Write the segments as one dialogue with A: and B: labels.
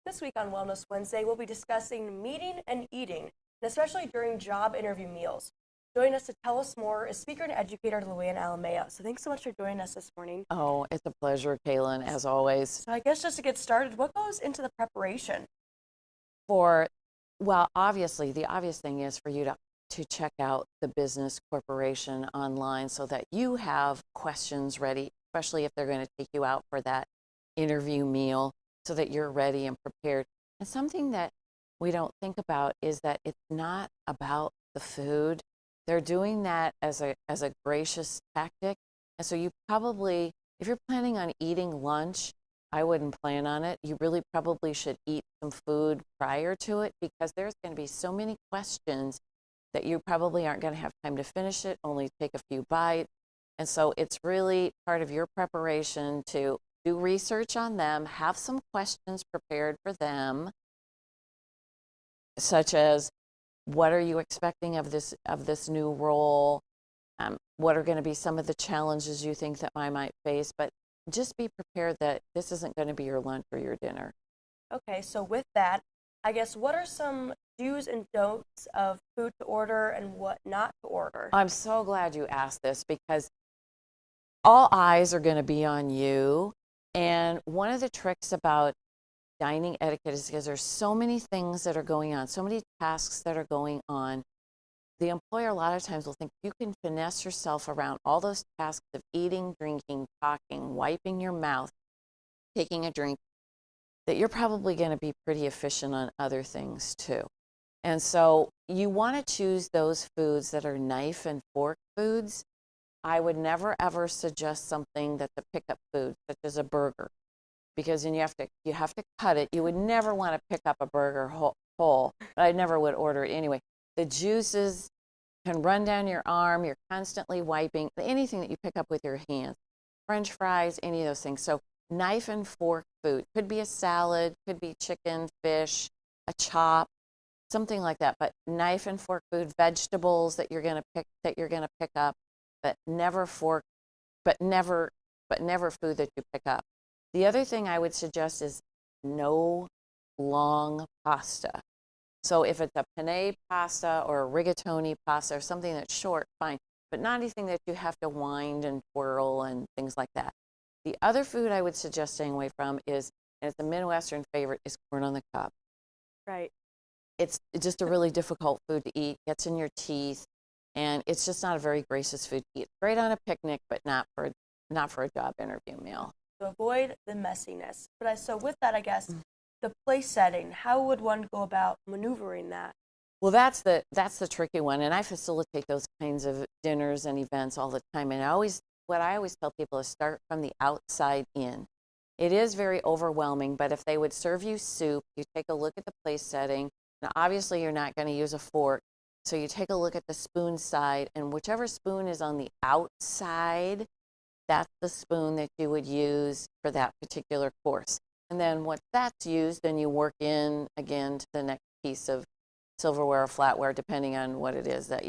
A: This week on Wellness Wednesday, we'll be discussing meeting and eating, and especially during job interview meals. Joining us to tell us more is speaker and educator Luann Alemao. So thanks so much for joining us this morning.
B: Oh, it's a pleasure, Kaylin, as always.
A: So I guess just to get started, what goes into the preparation?
B: Obviously, the obvious thing is for you to check out the business corporation online so that you have questions ready, especially if they're going to take you out for that interview meal, so that you're ready and prepared. And something that we don't think about is that it's not about the food. They're doing that as a gracious tactic. And so you probably, if you're planning on eating lunch, I wouldn't plan on it. You really probably should eat some food prior to it, because there's going to be so many questions that you probably aren't going to have time to finish it, only take a few bites. And so it's really part of your preparation to do research on them, have some questions prepared for them, such as, what are you expecting of this new role? What are going to be some of the challenges you think that I might face? But just be prepared that this isn't going to be your lunch or your dinner.
A: Okay, so with that, I guess what are some do's and don'ts of food to order and what not to order?
B: I'm so glad you asked this, because all eyes are going to be on you. And one of the tricks about dining etiquette is because there's so many things that are going on, so many tasks that are going on. The employer a lot of times will think you can finesse yourself around all those tasks of eating, drinking, talking, wiping your mouth, taking a drink, that you're probably going to be pretty efficient on other things too. And so you want to choose those foods that are knife and fork foods. I would never ever suggest something that's a pickup food, such as a burger, because then you have to cut it. You would never want to pick up a burger whole, but I never would order it anyway. The juices can run down your arm. You're constantly wiping anything that you pick up with your hands. French fries, any of those things. So knife and fork food could be a salad, could be chicken, fish, a chop, something like that. But knife and fork food, vegetables that you're going to pick up, but never food that you pick up. The other thing I would suggest is no long pasta. So if it's a penne pasta or a rigatoni pasta or something that's short, fine, but not anything that you have to wind and twirl and things like that. The other food I would suggest staying away from is, and it's a Midwestern favorite, is corn on the cob.
A: Right.
B: It's just a really difficult food to eat, gets in your teeth, and it's just not a very gracious food to eat. Great on a picnic, but not for a job interview meal.
A: To avoid the messiness. So with that, I guess, the place setting, how would one go about maneuvering that?
B: Well, that's the tricky one, and I facilitate those kinds of dinners and events all the time. And what I always tell people is start from the outside in. It is very overwhelming, but if they would serve you soup, you take a look at the place setting. Now, obviously, you're not going to use a fork, so you take a look at the spoon side, and whichever spoon is on the outside, that's the spoon that you would use for that particular course. And then once that's used, then you work in again to the next piece of silverware or flatware, depending on what it is that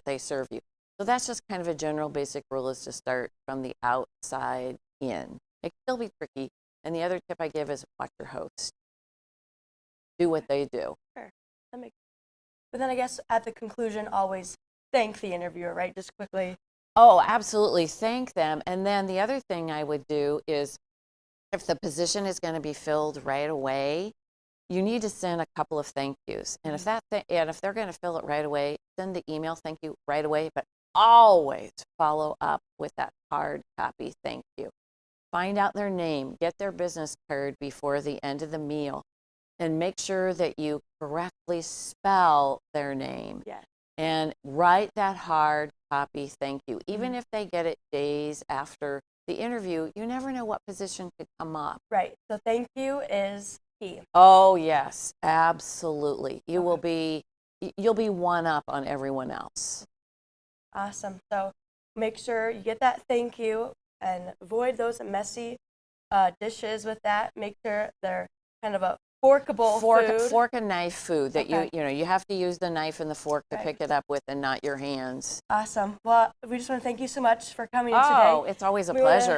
B: they serve you. So that's just kind of a general basic rule, is to start from the outside in. It can still be tricky. And the other tip I give is watch your host. Do what they do.
A: Sure. But then I guess at the conclusion, always thank the interviewer, right? Just quickly.
B: Oh, absolutely. Thank them. And then the other thing I would do is, if the position is going to be filled right away, you need to send a couple of thank yous. And if they're going to fill it right away, send the email thank you right away, but always follow up with that hard copy thank you. Find out their name, get their business card before the end of the meal, and make sure that you correctly spell their name.
A: Yes.
B: And write that hard copy thank you. Even if they get it days after the interview, you never know what position could come up.
A: Right. So thank you is key.
B: Oh, yes, absolutely. You'll be one up on everyone else.
A: Awesome. So make sure you get that thank you and avoid those messy dishes with that. Make sure they're kind of a forkable food.
B: Fork and knife food that you have to use the knife and the fork to pick it up with, and not your hands.
A: Awesome. Well, we just want to thank you so much for coming in today.
B: Oh, it's always a pleasure.